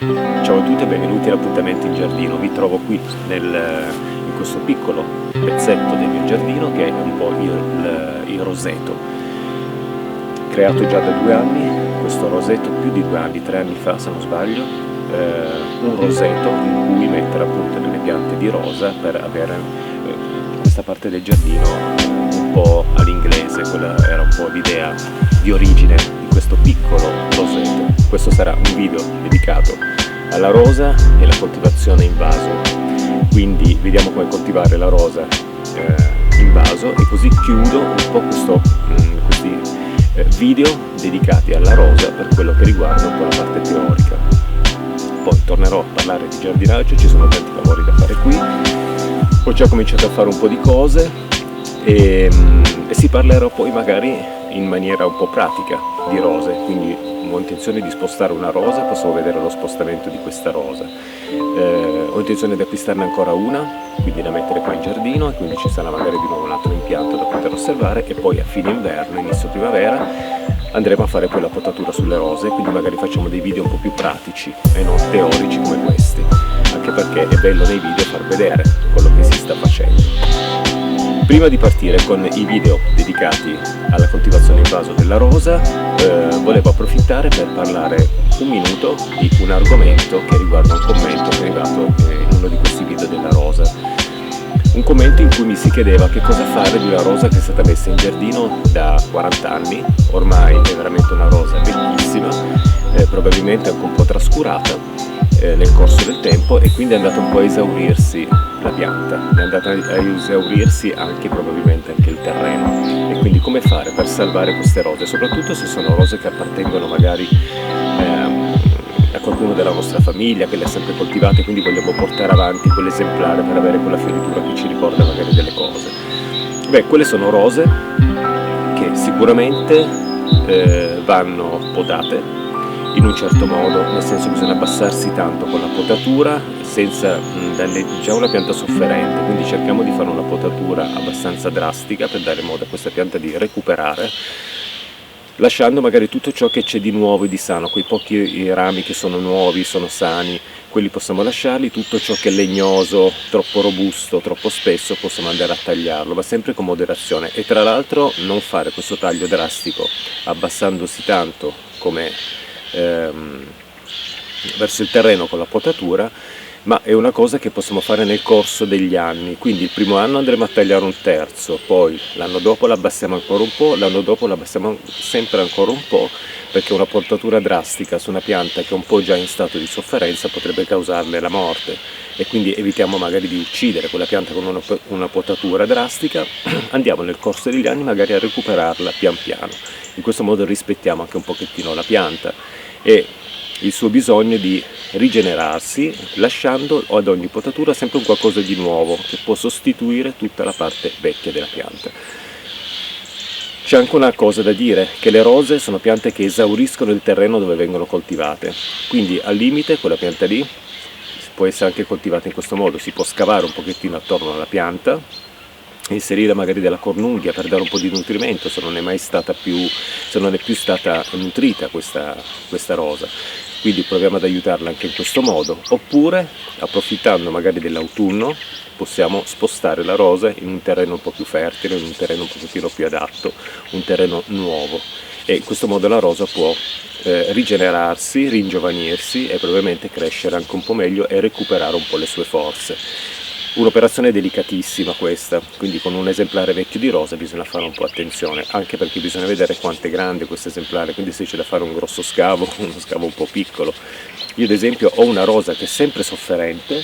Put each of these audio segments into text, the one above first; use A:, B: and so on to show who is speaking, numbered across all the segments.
A: Ciao a tutti e benvenuti all'appuntamento in giardino. Vi trovo qui in questo piccolo pezzetto del mio giardino che è un po' il roseto, creato già da 2 anni. Questo roseto più di 2 anni, 3 anni fa se non sbaglio, un roseto in cui mettere appunto delle piante di rosa per avere questa parte del giardino un po' all'inglese. Quella era un po' l'idea di origine di questo piccolo roseto. Questo sarà un video dedicato alla rosa e la coltivazione in vaso, quindi vediamo come coltivare la rosa in vaso, e così chiudo un po' questi video dedicati alla rosa per quello che riguarda un po' la parte teorica. Poi tornerò a parlare di giardinaggio, ci sono tanti lavori da fare qui, ho già cominciato a fare un po' di cose e si parlerà poi magari in maniera un po' pratica di rose, quindi ho intenzione di spostare una rosa, possiamo vedere lo spostamento di questa rosa. Ho intenzione di acquistarne ancora una, quindi da mettere qua in giardino, e quindi ci sarà magari di nuovo un altro impianto da poter osservare, e poi a fine inverno, inizio primavera, andremo a fare poi la potatura sulle rose, quindi magari facciamo dei video un po' più pratici e non teorici come questi, anche perché è bello nei video far vedere quello che si sta facendo. Prima di partire con i video dedicati alla coltivazione in vaso della rosa, volevo approfittare per parlare un minuto di un argomento che riguarda un commento che è arrivato in uno di questi video della rosa. Un commento in cui mi si chiedeva che cosa fare di una rosa che è stata messa in giardino da 40 anni, ormai è veramente una rosa bellissima, probabilmente anche un po' trascurata nel corso del tempo, e quindi è andata un po' a esaurirsi la pianta, è andata a esaurirsi anche probabilmente anche il terreno, e quindi come fare per salvare queste rose, soprattutto se sono rose che appartengono magari a qualcuno della nostra famiglia che le ha sempre coltivate, quindi vogliamo portare avanti quell'esemplare per avere quella fioritura che ci ricorda magari delle cose. Beh, quelle sono rose che sicuramente vanno podate in un certo modo, nel senso che bisogna abbassarsi tanto con la potatura senza danneggiare una pianta sofferente, quindi cerchiamo di fare una potatura abbastanza drastica per dare modo a questa pianta di recuperare, lasciando magari tutto ciò che c'è di nuovo e di sano, quei pochi rami che sono nuovi, sono sani, quelli possiamo lasciarli, tutto ciò che è legnoso, troppo robusto, troppo spesso possiamo andare a tagliarlo, ma sempre con moderazione, e tra l'altro non fare questo taglio drastico abbassandosi tanto come verso il terreno con la potatura, ma è una cosa che possiamo fare nel corso degli anni. Quindi il primo anno andremo a tagliare 1/3, poi l'anno dopo l'abbassiamo ancora un po', l'anno dopo l'abbassiamo sempre ancora un po', perché una potatura drastica su una pianta che è un po' già in stato di sofferenza potrebbe causarle la morte, e quindi evitiamo magari di uccidere quella pianta con una potatura drastica, andiamo nel corso degli anni magari a recuperarla pian piano. In questo modo rispettiamo anche un pochettino la pianta e il suo bisogno di rigenerarsi, lasciando ad ogni potatura sempre un qualcosa di nuovo che può sostituire tutta la parte vecchia della pianta. C'è anche una cosa da dire, che le rose sono piante che esauriscono il terreno dove vengono coltivate, quindi al limite quella pianta lì può essere anche coltivata in questo modo, si può scavare un pochettino attorno alla pianta, inserire magari della cornunghia per dare un po' di nutrimento se non è più stata nutrita questa rosa, quindi proviamo ad aiutarla anche in questo modo, oppure approfittando magari dell'autunno possiamo spostare la rosa in un terreno un po' più fertile, in un terreno un pochettino più adatto, un terreno nuovo, e in questo modo la rosa può rigenerarsi, ringiovanirsi e probabilmente crescere anche un po' meglio e recuperare un po' le sue forze. Un'operazione delicatissima questa, quindi con un esemplare vecchio di rosa bisogna fare un po' attenzione, anche perché bisogna vedere quanto è grande questo esemplare, quindi se c'è da fare un grosso scavo, uno scavo un po' piccolo. Io ad esempio ho una rosa che è sempre sofferente,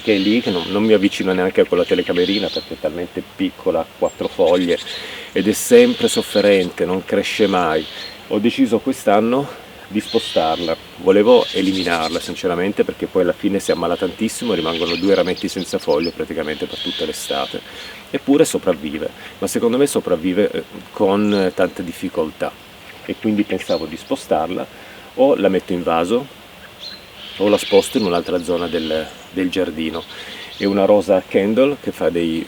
A: che è lì, che non mi avvicino neanche con la telecamerina perché è talmente piccola, 4 foglie, ed è sempre sofferente, non cresce mai. Ho deciso quest'anno di spostarla, volevo eliminarla sinceramente perché poi alla fine si ammala tantissimo, rimangono 2 rametti senza foglie praticamente per tutta l'estate, eppure sopravvive, ma secondo me sopravvive con tante difficoltà, e quindi pensavo di spostarla, o la metto in vaso o la sposto in un'altra zona del giardino. È una rosa candle che fa dei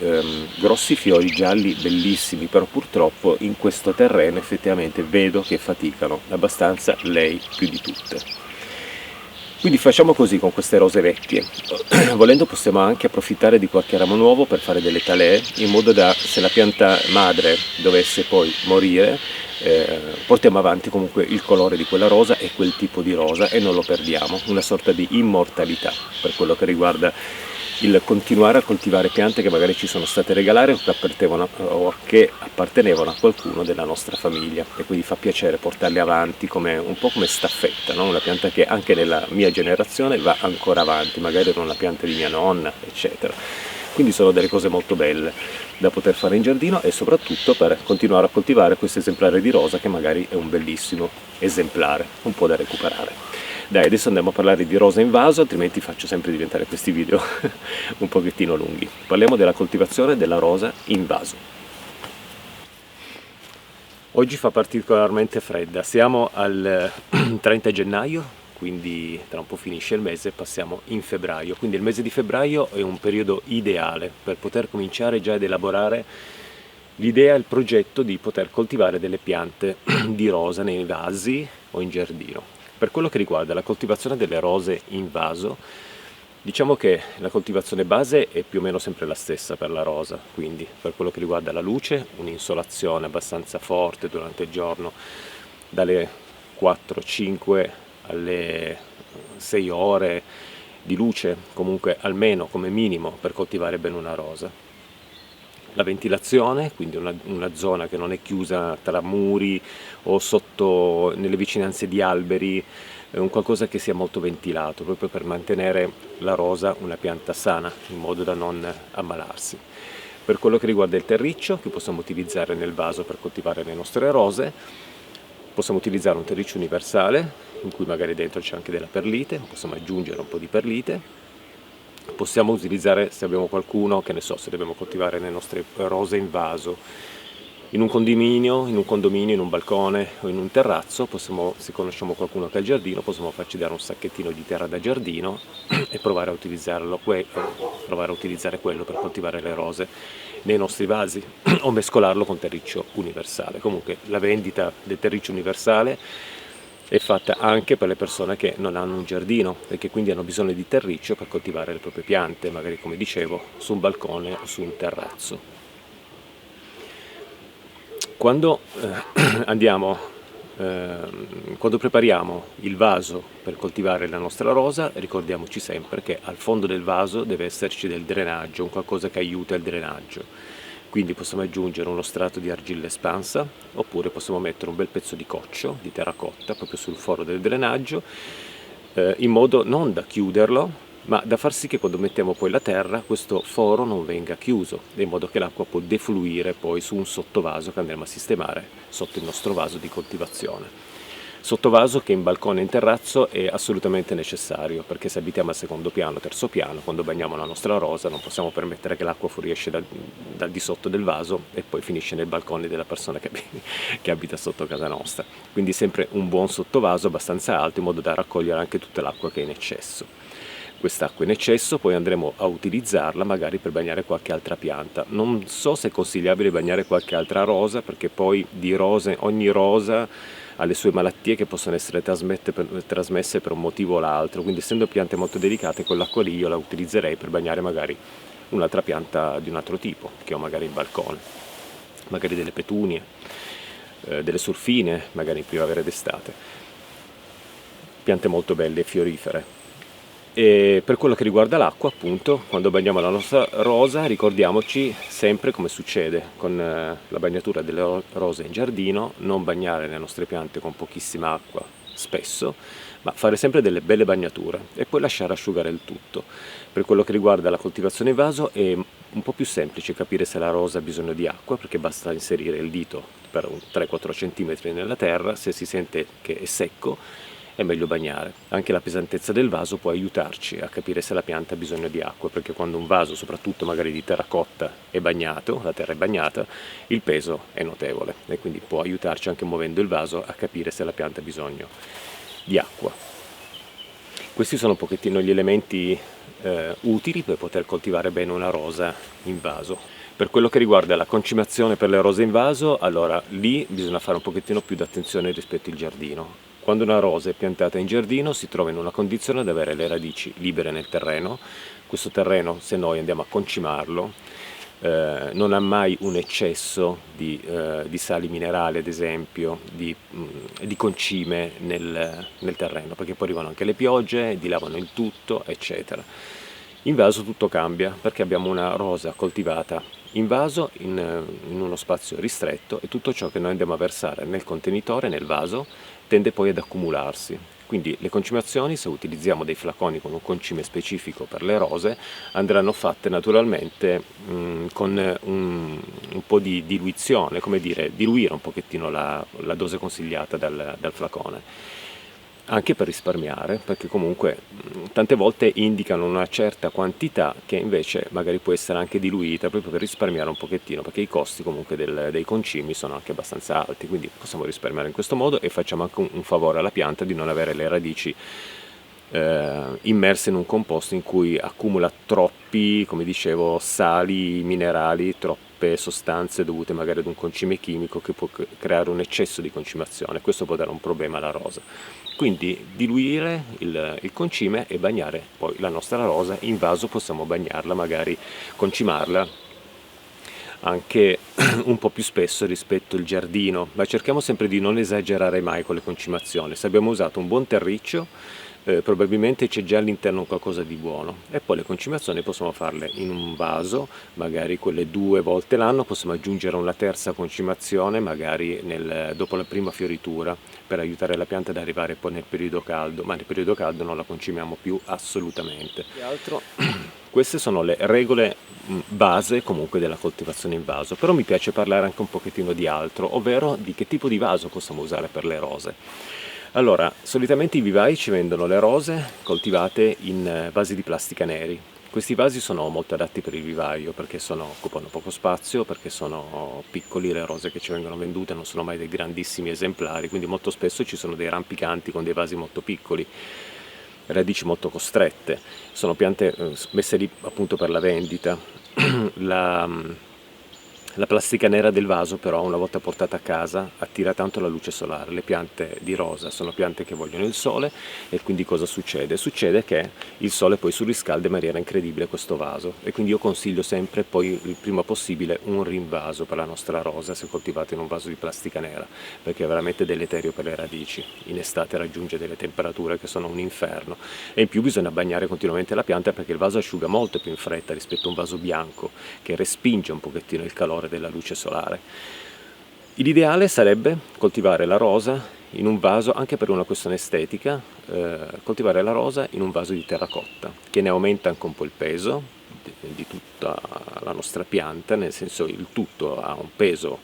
A: grossi fiori gialli bellissimi, però purtroppo in questo terreno effettivamente vedo che faticano abbastanza, lei più di tutte. Quindi facciamo così con queste rose vecchie. Volendo possiamo anche approfittare di qualche ramo nuovo per fare delle talee, in modo da, se la pianta madre dovesse poi morire, portiamo avanti comunque il colore di quella rosa e quel tipo di rosa e non lo perdiamo, una sorta di immortalità per quello che riguarda il continuare a coltivare piante che magari ci sono state regalate o che appartenevano a qualcuno della nostra famiglia, e quindi fa piacere portarle avanti come, un po' come staffetta, no? Una pianta che anche nella mia generazione va ancora avanti, magari era una pianta di mia nonna, eccetera. Quindi sono delle cose molto belle da poter fare in giardino, e soprattutto per continuare a coltivare questo esemplare di rosa che magari è un bellissimo esemplare, un po' da recuperare. Dai, adesso andiamo a parlare di rosa in vaso, altrimenti faccio sempre diventare questi video un pochettino lunghi. Parliamo della coltivazione della rosa in vaso. Oggi fa particolarmente fredda, siamo al 30 gennaio, quindi tra un po' finisce il mese, passiamo in febbraio. Quindi il mese di febbraio è un periodo ideale per poter cominciare già ad elaborare l'idea, il progetto di poter coltivare delle piante di rosa nei vasi o in giardino. Per quello che riguarda la coltivazione delle rose in vaso, diciamo che la coltivazione base è più o meno sempre la stessa per la rosa, quindi per quello che riguarda la luce, un'insolazione abbastanza forte durante il giorno, dalle 4-5 alle 6 ore di luce, comunque almeno come minimo per coltivare bene una rosa. La ventilazione, quindi una zona che non è chiusa tra muri o sotto nelle vicinanze di alberi, un qualcosa che sia molto ventilato, proprio per mantenere la rosa una pianta sana, in modo da non ammalarsi. Per quello che riguarda il terriccio, che possiamo utilizzare nel vaso per coltivare le nostre rose, possiamo utilizzare un terriccio universale, in cui magari dentro c'è anche della perlite, possiamo aggiungere un po' di perlite. Possiamo utilizzare, se abbiamo qualcuno, che ne so, se dobbiamo coltivare le nostre rose in vaso, in un condominio, in un balcone o in un terrazzo, se conosciamo qualcuno che ha il giardino, possiamo farci dare un sacchettino di terra da giardino e provare a utilizzare quello per coltivare le rose nei nostri vasi o mescolarlo con terriccio universale. Comunque la vendita del terriccio universale è fatta anche per le persone che non hanno un giardino e che quindi hanno bisogno di terriccio per coltivare le proprie piante, magari, come dicevo, su un balcone o su un terrazzo. Quando quando prepariamo il vaso per coltivare la nostra rosa, ricordiamoci sempre che al fondo del vaso deve esserci del drenaggio, un qualcosa che aiuta il drenaggio. Quindi possiamo aggiungere uno strato di argilla espansa, oppure possiamo mettere un bel pezzo di coccio, di terracotta, proprio sul foro del drenaggio, in modo non da chiuderlo, ma da far sì che quando mettiamo poi la terra questo foro non venga chiuso, in modo che l'acqua può defluire poi su un sottovaso che andremo a sistemare sotto il nostro vaso di coltivazione. Sottovaso che in balcone e in terrazzo è assolutamente necessario, perché se abitiamo al secondo piano, terzo piano, quando bagniamo la nostra rosa non possiamo permettere che l'acqua fuoriesce dal di sotto del vaso e poi finisce nel balcone della persona che abita sotto casa nostra. Quindi sempre un buon sottovaso abbastanza alto, in modo da raccogliere anche tutta l'acqua che è in eccesso. Quest'acqua in eccesso poi andremo a utilizzarla magari per bagnare qualche altra pianta. Non so se è consigliabile bagnare qualche altra rosa, perché poi di rose, ogni rosa ha le sue malattie che possono essere trasmesse per un motivo o l'altro, quindi essendo piante molto delicate, quell'acqua lì io la utilizzerei per bagnare magari un'altra pianta di un altro tipo che ho magari in balcone, magari delle petunie, delle surfine, magari in primavera ed estate, piante molto belle e fiorifere. E per quello che riguarda l'acqua, appunto, quando bagniamo la nostra rosa, ricordiamoci sempre, come succede con la bagnatura delle rose in giardino, non bagnare le nostre piante con pochissima acqua spesso, ma fare sempre delle belle bagnature e poi lasciare asciugare il tutto. Per quello che riguarda la coltivazione in vaso è un po' più semplice capire se la rosa ha bisogno di acqua, perché basta inserire il dito per un 3-4 cm nella terra. Se si sente che è secco è meglio bagnare. Anche la pesantezza del vaso può aiutarci a capire se la pianta ha bisogno di acqua, perché quando un vaso, soprattutto magari di terracotta, è bagnato, la terra è bagnata, il peso è notevole e quindi può aiutarci anche muovendo il vaso a capire se la pianta ha bisogno di acqua. Questi sono un pochettino gli elementi utili per poter coltivare bene una rosa in vaso. Per quello che riguarda la concimazione per le rose in vaso, allora lì bisogna fare un pochettino più d'attenzione rispetto al giardino. quando una rosa è piantata in giardino si trova in una condizione ad avere le radici libere nel terreno. Questo terreno, se noi andiamo a concimarlo, non ha mai un eccesso di sali minerali, ad esempio, di concime nel terreno, perché poi arrivano anche le piogge, dilavano il tutto, eccetera. In vaso tutto cambia, perché abbiamo una rosa coltivata in vaso, in uno spazio ristretto, e tutto ciò che noi andiamo a versare nel contenitore, nel vaso, tende poi ad accumularsi. Quindi le concimazioni, se utilizziamo dei flaconi con un concime specifico per le rose, andranno fatte naturalmente con un po' di diluizione, come dire, diluire un pochettino la dose consigliata dal flacone. Anche per risparmiare, perché comunque tante volte indicano una certa quantità che invece magari può essere anche diluita, proprio per risparmiare un pochettino, perché i costi comunque dei concimi sono anche abbastanza alti, quindi possiamo risparmiare in questo modo e facciamo anche un favore alla pianta di non avere le radici immerse in un composto in cui accumula troppi, come dicevo, sali minerali, troppe sostanze dovute magari ad un concime chimico che può creare un eccesso di concimazione. Questo può dare un problema alla rosa. Quindi diluire il concime e bagnare poi la nostra rosa. In vaso possiamo bagnarla, magari concimarla anche un po' più spesso rispetto al giardino, ma cerchiamo sempre di non esagerare mai con le concimazioni. Se abbiamo usato un buon terriccio, probabilmente c'è già all'interno qualcosa di buono, e poi le concimazioni possiamo farle in un vaso, magari quelle 2 volte l'anno. Possiamo aggiungere una terza concimazione magari dopo la prima fioritura, per aiutare la pianta ad arrivare poi nel periodo caldo, ma nel periodo caldo non la concimiamo più assolutamente. Che altro? Queste sono le regole base comunque della coltivazione in vaso, però mi piace parlare anche un pochettino di altro, ovvero di che tipo di vaso possiamo usare per le rose. Allora, solitamente i vivai ci vendono le rose coltivate in vasi di plastica neri. Questi vasi sono molto adatti per il vivaio perché occupano poco spazio, perché sono piccoli. Le rose che ci vengono vendute non sono mai dei grandissimi esemplari, quindi molto spesso ci sono dei rampicanti con dei vasi molto piccoli, radici molto costrette. Sono piante messe lì appunto per la vendita. La plastica nera del vaso però, una volta portata a casa, attira tanto la luce solare. Le piante di rosa sono piante che vogliono il sole, e quindi cosa succede? Succede che il sole poi surriscalda in maniera incredibile questo vaso, e quindi io consiglio sempre poi il prima possibile un rinvaso per la nostra rosa se coltivata in un vaso di plastica nera, perché è veramente deleterio per le radici. In estate raggiunge delle temperature che sono un inferno, e in più bisogna bagnare continuamente la pianta, perché il vaso asciuga molto più in fretta rispetto a un vaso bianco che respinge un pochettino il calore della luce solare. L'ideale sarebbe coltivare la rosa in un vaso, anche per una questione estetica, coltivare la rosa in un vaso di terracotta, che ne aumenta anche un po' il peso di tutta la nostra pianta, nel senso il tutto ha un peso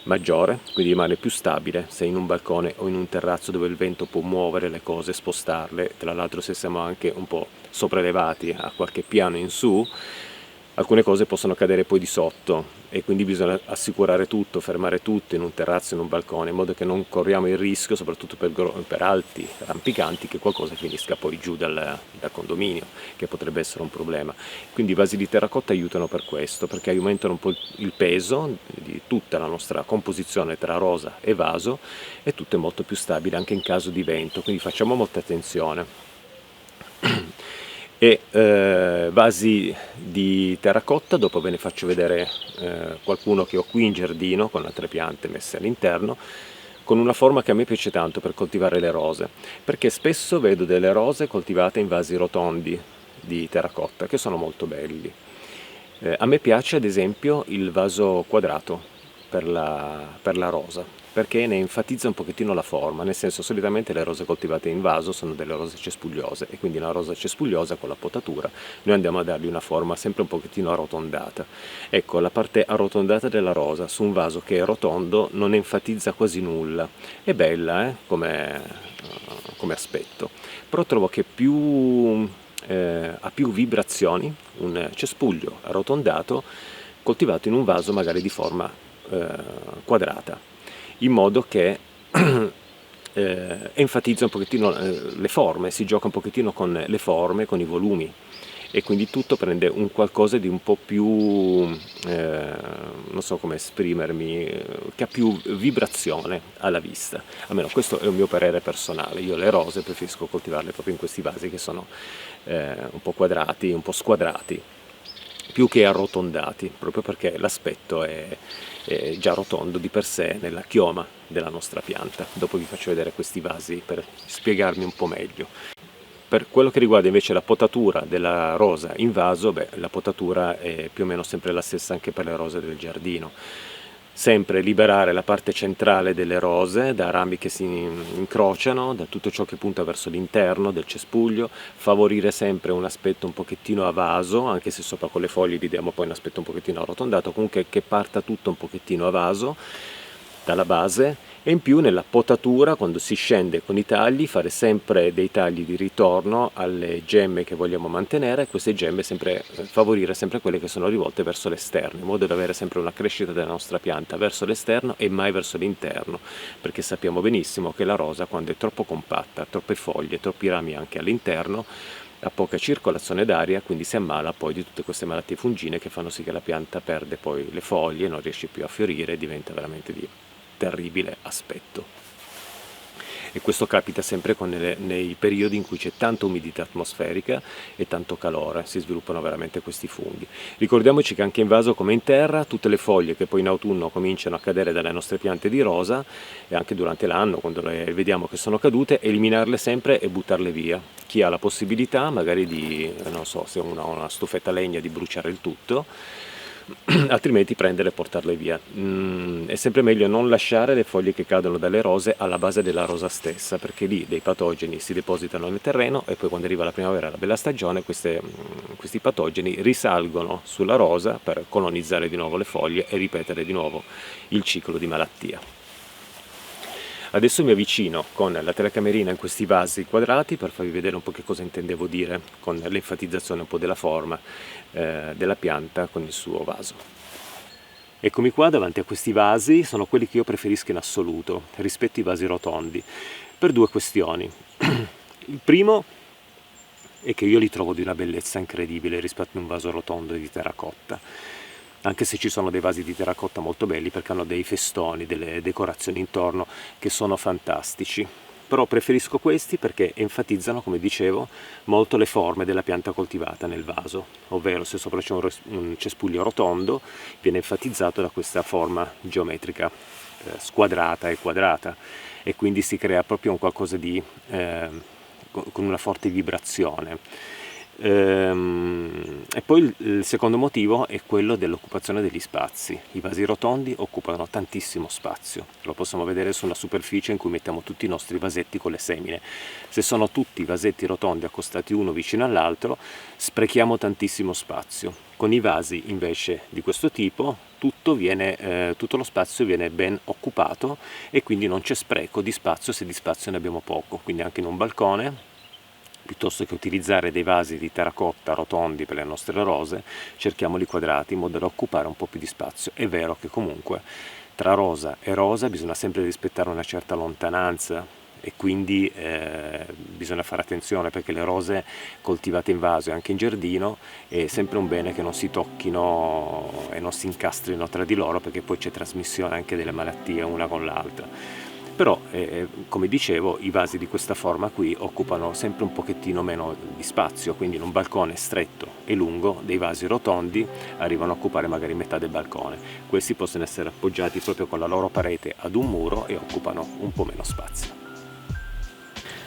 A: maggiore, quindi rimane più stabile se in un balcone o in un terrazzo dove il vento può muovere le cose, spostarle. Tra l'altro, se siamo anche un po' sopraelevati a qualche piano in su, alcune cose possono cadere poi di sotto, e quindi bisogna assicurare tutto, fermare tutto in un terrazzo, in un balcone, in modo che non corriamo il rischio, soprattutto per alti rampicanti, che qualcosa finisca poi giù dal condominio, che potrebbe essere un problema. Quindi i vasi di terracotta aiutano per questo, perché aumentano un po' il peso di tutta la nostra composizione tra rosa e vaso, e tutto è molto più stabile anche in caso di vento, quindi facciamo molta attenzione. E vasi di terracotta, dopo ve ne faccio vedere qualcuno che ho qui in giardino con altre piante messe all'interno, con una forma che a me piace tanto per coltivare le rose, perché spesso vedo delle rose coltivate in vasi rotondi di terracotta che sono molto belli. A me piace ad esempio il vaso quadrato per la rosa, perché ne enfatizza un pochettino la forma, nel senso, solitamente le rose coltivate in vaso sono delle rose cespugliose, e quindi una rosa cespugliosa con la potatura noi andiamo a dargli una forma sempre un pochettino arrotondata. Ecco, la parte arrotondata della rosa su un vaso che è rotondo non enfatizza quasi nulla. È bella come aspetto, però trovo che ha più vibrazioni un cespuglio arrotondato coltivato in un vaso magari di forma quadrata, in modo che enfatizza un pochettino le forme, si gioca un pochettino con le forme, con i volumi, e quindi tutto prende un qualcosa di un po' più, non so come esprimermi, che ha più vibrazione alla vista. Almeno questo è un mio parere personale. Io le rose preferisco coltivarle proprio in questi vasi che sono un po' quadrati, un po' squadrati, più che arrotondati, proprio perché l'aspetto è già rotondo di per sé nella chioma della nostra pianta. Dopo vi faccio vedere questi vasi per spiegarmi un po' meglio. Per quello che riguarda invece la potatura della rosa in vaso, la potatura è più o meno sempre la stessa anche per le rose del giardino. Sempre liberare la parte centrale delle rose da rami che si incrociano, da tutto ciò che punta verso l'interno del cespuglio, favorire sempre un aspetto un pochettino a vaso, anche se sopra con le foglie vediamo poi un aspetto un pochettino arrotondato, comunque che parta tutto un pochettino a vaso dalla base. E in più nella potatura, quando si scende con i tagli, fare sempre dei tagli di ritorno alle gemme che vogliamo mantenere, e queste gemme sempre favorire sempre quelle che sono rivolte verso l'esterno, in modo da avere sempre una crescita della nostra pianta verso l'esterno e mai verso l'interno, perché sappiamo benissimo che la rosa, quando è troppo compatta, troppe foglie, troppi rami anche all'interno, ha poca circolazione d'aria, quindi si ammala poi di tutte queste malattie fungine che fanno sì che la pianta perde poi le foglie, non riesce più a fiorire e diventa veramente di terribile aspetto. E questo capita sempre nei periodi in cui c'è tanta umidità atmosferica e tanto calore, si sviluppano veramente questi funghi. Ricordiamoci che anche in vaso come in terra, tutte le foglie che poi in autunno cominciano a cadere dalle nostre piante di rosa, e anche durante l'anno quando le vediamo che sono cadute, eliminarle sempre e buttarle via. Chi ha la possibilità magari di, non so, se uno ha una stufetta a legna, di bruciare il tutto, altrimenti prenderle e portarle via. È sempre meglio non lasciare le foglie che cadono dalle rose alla base della rosa stessa, perché lì dei patogeni si depositano nel terreno e poi quando arriva la primavera, la bella stagione, questi patogeni risalgono sulla rosa per colonizzare di nuovo le foglie e ripetere di nuovo il ciclo di malattia. Adesso mi avvicino con la telecamerina in questi vasi quadrati per farvi vedere un po' che cosa intendevo dire con l'enfatizzazione un po' della forma della pianta con il suo vaso. Eccomi qua davanti a questi vasi, sono quelli che io preferisco in assoluto rispetto ai vasi rotondi, per due questioni. Il primo è che io li trovo di una bellezza incredibile rispetto a un vaso rotondo di terracotta. Anche se ci sono dei vasi di terracotta molto belli perché hanno dei festoni, delle decorazioni intorno che sono fantastici. Però preferisco questi perché enfatizzano, come dicevo, molto le forme della pianta coltivata nel vaso, ovvero se sopra c'è un cespuglio rotondo viene enfatizzato da questa forma geometrica squadrata e quadrata, e quindi si crea proprio un qualcosa di con una forte vibrazione. E poi il secondo motivo è quello dell'occupazione degli spazi. I vasi rotondi occupano tantissimo spazio, lo possiamo vedere sulla superficie in cui mettiamo tutti i nostri vasetti con le semine. Se sono tutti vasetti rotondi accostati uno vicino all'altro, sprechiamo tantissimo spazio. Con i vasi invece di questo tipo tutto lo spazio viene ben occupato e quindi non c'è spreco di spazio se di spazio ne abbiamo poco. Quindi anche in un balcone, piuttosto che utilizzare dei vasi di terracotta rotondi per le nostre rose, cerchiamoli quadrati in modo da occupare un po' più di spazio. È vero che comunque tra rosa e rosa bisogna sempre rispettare una certa lontananza e quindi bisogna fare attenzione, perché le rose coltivate in vaso e anche in giardino è sempre un bene che non si tocchino e non si incastrino tra di loro, perché poi c'è trasmissione anche delle malattie una con l'altra. Però, come dicevo, i vasi di questa forma qui occupano sempre un pochettino meno di spazio, quindi in un balcone stretto e lungo dei vasi rotondi arrivano a occupare magari metà del balcone. Questi possono essere appoggiati proprio con la loro parete ad un muro e occupano un po' meno spazio.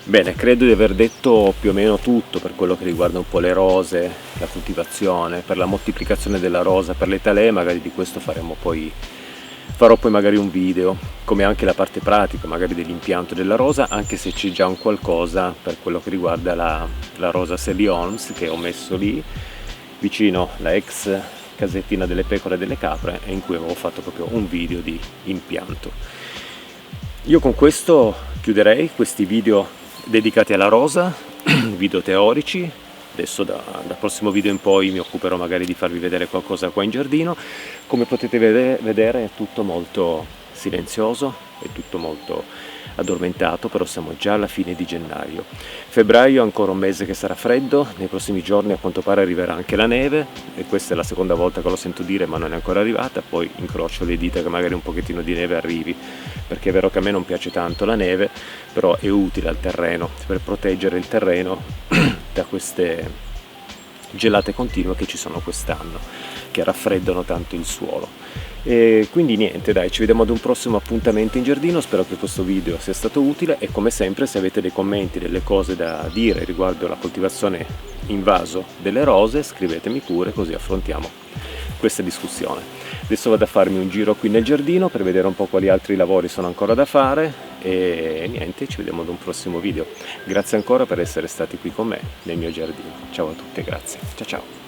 A: Bene, credo di aver detto più o meno tutto per quello che riguarda un po' le rose, la coltivazione, per la moltiplicazione della rosa, per le talee, magari di questo farò poi magari un video, come anche la parte pratica magari dell'impianto della rosa, anche se c'è già un qualcosa per quello che riguarda la rosa Sally Holmes che ho messo lì vicino la ex casettina delle pecore e delle capre, e in cui avevo fatto proprio un video di impianto. Io con questo chiuderei questi video dedicati alla rosa, video teorici. Adesso dal prossimo video in poi mi occuperò magari di farvi vedere qualcosa qua in giardino. Come potete vedere è tutto molto silenzioso, è tutto molto addormentato, però siamo già alla fine di gennaio. Febbraio è ancora un mese che sarà freddo, nei prossimi giorni a quanto pare arriverà anche la neve, e questa è la seconda volta che lo sento dire, ma non è ancora arrivata. Poi incrocio le dita che magari un pochettino di neve arrivi, perché è vero che a me non piace tanto la neve, però è utile al terreno per proteggere il terreno da queste gelate continue che ci sono quest'anno, che raffreddano tanto il suolo. E quindi niente, dai, ci vediamo ad un prossimo appuntamento in giardino. Spero che questo video sia stato utile, e come sempre, se avete dei commenti, delle cose da dire riguardo la coltivazione in vaso delle rose, scrivetemi pure, così affrontiamo questa discussione. Adesso vado a farmi un giro qui nel giardino per vedere un po' quali altri lavori sono ancora da fare, e niente, ci vediamo ad un prossimo video. Grazie ancora per essere stati qui con me nel mio giardino. Ciao a tutti e grazie. Ciao ciao.